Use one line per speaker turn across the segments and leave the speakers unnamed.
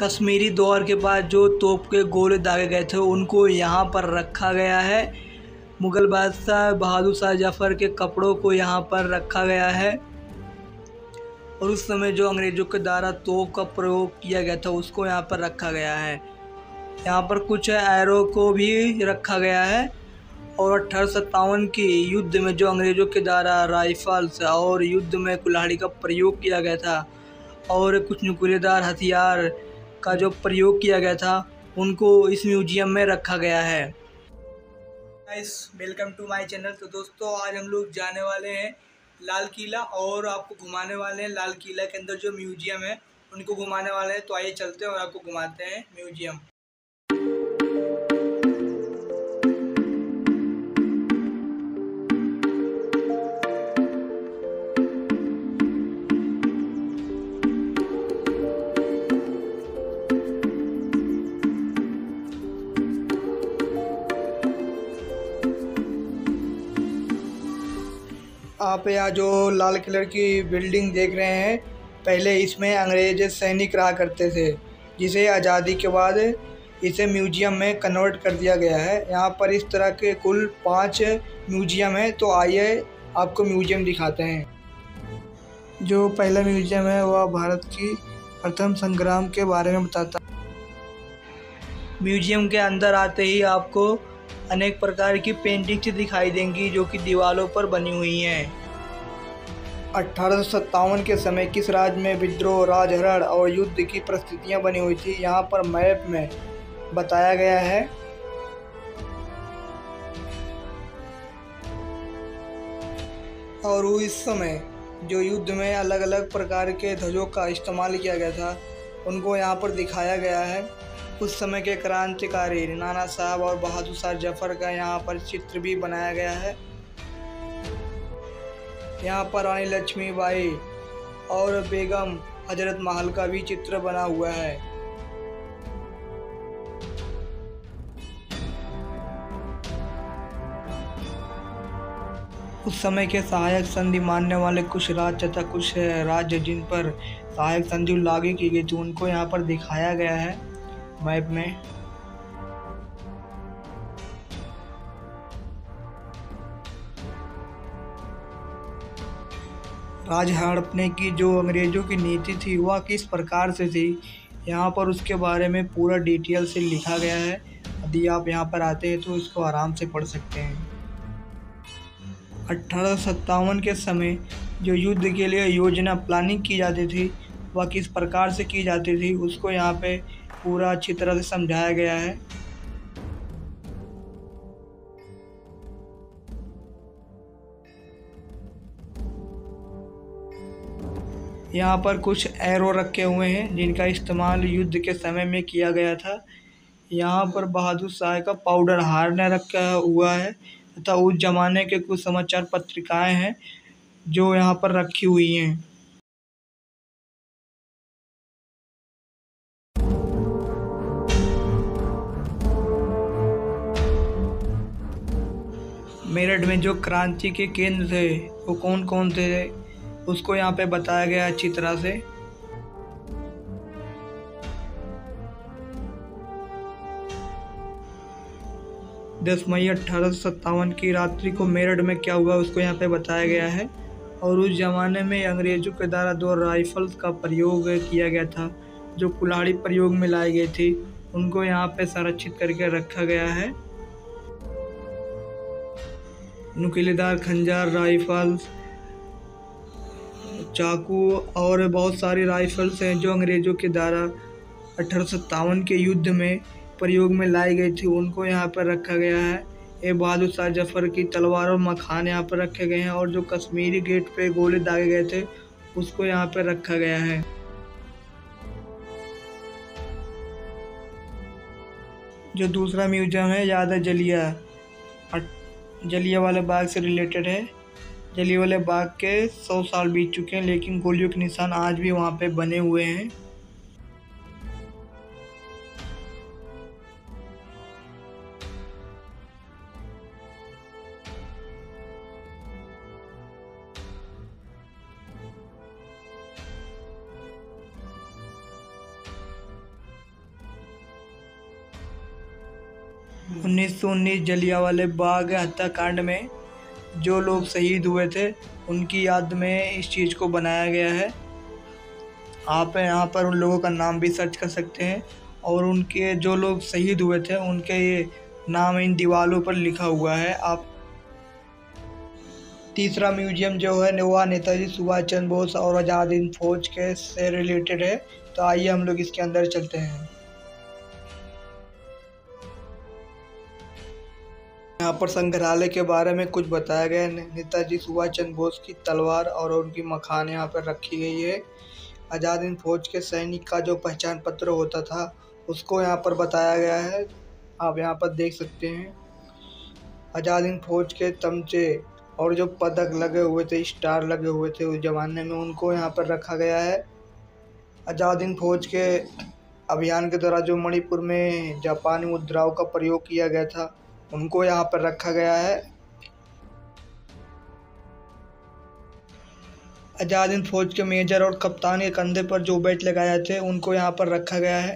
कश्मीरी दौर के बाद जो तोप के गोले दागे गए थे उनको यहाँ पर रखा गया है। मुग़ल बादशाह बहादुर शाह जफ़र के कपड़ों को यहाँ पर रखा गया है और उस समय जो अंग्रेज़ों के द्वारा तोप का प्रयोग किया गया था उसको यहाँ पर रखा गया है। यहाँ पर कुछ एरो को भी रखा गया है और 1857 की युद्ध में जो अंग्रेज़ों के द्वारा राइफल्स और युद्ध में कुल्हाड़ी का प्रयोग किया गया था और कुछ नुकीलेदार हथियार का जो प्रयोग किया गया था उनको इस म्यूजियम में रखा गया है। Guys, welcome to my channel. तो दोस्तों, आज हम लोग जाने वाले हैं लाल किला और आपको घुमाने वाले हैं लाल किला के अंदर जो म्यूजियम है उनको घुमाने वाले हैं। तो आइए चलते हैं और आपको घुमाते हैं म्यूजियम। आप यहाँ जो लाल कलर की बिल्डिंग देख रहे हैं, पहले इसमें अंग्रेज सैनिक रहा करते थे, जिसे आज़ादी के बाद इसे म्यूजियम में कन्वर्ट कर दिया गया है। यहाँ पर इस तरह के कुल 5 म्यूजियम हैं। तो आइए आपको म्यूजियम दिखाते हैं। जो पहला म्यूजियम है वह भारत की प्रथम संग्राम के बारे में बताता है। म्यूजियम के अंदर आते ही आपको अनेक प्रकार की पेंटिंग्स दिखाई देंगी जो कि दीवारों पर बनी हुई हैं। 1857 के समय किस राज्य में विद्रोह, राजहरण और युद्ध की परिस्थितियां बनी हुई थी, यहाँ पर मैप में बताया गया है। और इस समय जो युद्ध में अलग अलग प्रकार के ध्वजों का इस्तेमाल किया गया था उनको यहाँ पर दिखाया गया है। उस समय के क्रांतिकारी नाना साहब और बहादुर शाह जफ़र का यहाँ पर चित्र भी बनाया गया है। यहाँ पर रानी लक्ष्मीबाई और बेगम हजरत महल का भी चित्र बना हुआ है। उस समय के सहायक संधि मानने वाले कुछ राज्य तथा कुछ राज्य जिन पर सहायक संधि लागू की गई थी उनको यहाँ पर दिखाया गया है मैप में। राज हड़पने की जो अंग्रेज़ों की नीति थी वह किस प्रकार से थी, यहाँ पर उसके बारे में पूरा डिटेल से लिखा गया है। यदि आप यहाँ पर आते हैं तो इसको आराम से पढ़ सकते हैं। 1857 के समय जो युद्ध के लिए योजना प्लानिंग की जाती थी वह किस प्रकार से की जाती थी उसको यहाँ पे पूरा अच्छी तरह से समझाया गया है। यहाँ पर कुछ एरो रखे हुए हैं जिनका इस्तेमाल युद्ध के समय में किया गया था। यहाँ पर बहादुर शाह का पाउडर हार ने रखा हुआ है तथा उस जमाने के कुछ समाचार पत्रिकाएं हैं जो यहाँ पर रखी हुई हैं। मेरठ में जो क्रांति के केंद्र थे वो कौन कौन थे उसको यहाँ पे बताया गया अच्छी तरह से। 10 मई 1857 की रात्रि को मेरठ में क्या हुआ उसको यहाँ पे बताया गया है। और उस ज़माने में अंग्रेज़ों के द्वारा 2 राइफल्स का प्रयोग किया गया था जो कुल्हाड़ी प्रयोग में लाई गई थी, उनको यहाँ पे संरक्षित करके रखा गया है। नुकीलेदार खंजर, राइफल्स, चाकू और बहुत सारी राइफल्स हैं जो अंग्रेज़ों के द्वारा 1857 के युद्ध में प्रयोग में लाई गई थी, उनको यहाँ पर रखा गया है। ये बहादुर शाह जफ़र की तलवार और मखान यहाँ पर रखे गए हैं और जो कश्मीरी गेट पे गोले दागे गए थे उसको यहाँ पर रखा गया है। जो दूसरा म्यूजियम है याद है जलियांवाला बाग से रिलेटेड है। जलियांवाला बाग के 100 साल बीत चुके हैं लेकिन गोलियों के निशान आज भी वहाँ पे बने हुए हैं। 1919 जलियांवाला बाग हत्याकांड में जो लोग शहीद हुए थे उनकी याद में इस चीज़ को बनाया गया है। आप यहाँ पर उन लोगों का नाम भी सर्च कर सकते हैं और उनके जो लोग शहीद हुए थे उनके ये नाम इन दीवारों पर लिखा हुआ है। आप तीसरा म्यूजियम जो है वह नेताजी सुभाष चंद्र बोस और आज़ाद हिंद फौज के से रिलेटेड है। तो आइए हम लोग इसके अंदर चलते हैं। यहाँ पर संग्रहालय के बारे में कुछ बताया गया है। नेताजी सुभाष चंद्र बोस की तलवार और उनकी मखान यहाँ पर रखी गई है। आज़ाद हिंद फौज के सैनिक का जो पहचान पत्र होता था उसको यहाँ पर बताया गया है। आप यहाँ पर देख सकते हैं आज़ाद हिंद फौज के तमचे और जो पदक लगे हुए थे, स्टार लगे हुए थे उस ज़माने में, उनको यहाँ पर रखा गया है। आज़ाद हिंद फौज के अभियान के दौरान जो मणिपुर में जापानी मुद्राओं का प्रयोग किया गया था उनको यहाँ पर रखा गया है। आज़ाद हिंद फौज के मेजर और कप्तान के कंधे पर जो बेल्ट लगाए थे उनको यहाँ पर रखा गया है।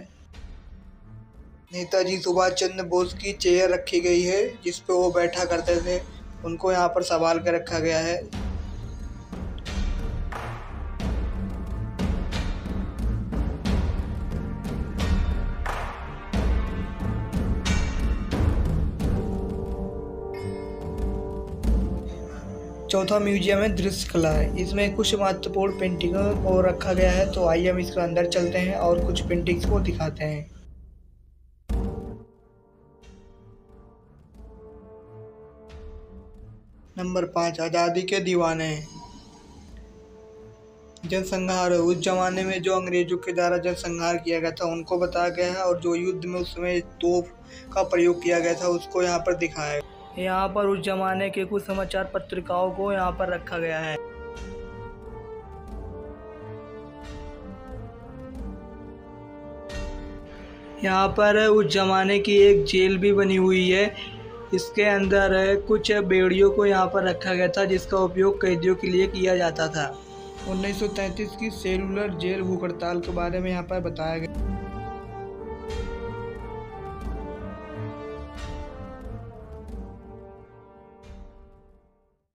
नेताजी सुभाष चंद्र बोस की चेयर रखी गई है जिस पे वो बैठा करते थे, उनको यहाँ पर संभाल कर रखा गया है। चौथा म्यूजियम है दृश्य कला है। इसमें कुछ महत्वपूर्ण पेंटिंगों को रखा गया है। तो आइए हम इसके अंदर चलते हैं और कुछ पेंटिंग्स को दिखाते हैं। नंबर 5 आज़ादी के दीवाने। जनसंहार, उस जमाने में जो अंग्रेजों के द्वारा जनसंहार किया गया था उनको बताया गया है और जो युद्ध में उसमें तोप का प्रयोग किया गया था उसको यहाँ पर दिखाया है। यहाँ पर उस जमाने के कुछ समाचार पत्रिकाओं को यहाँ पर रखा गया है। यहाँ पर उस जमाने की एक जेल भी बनी हुई है। इसके अंदर कुछ बेड़ियों को यहाँ पर रखा गया था जिसका उपयोग कैदियों के लिए किया जाता था। 1933 की सेलुलर जेल भूख हड़ताल के बारे में यहाँ पर बताया गया।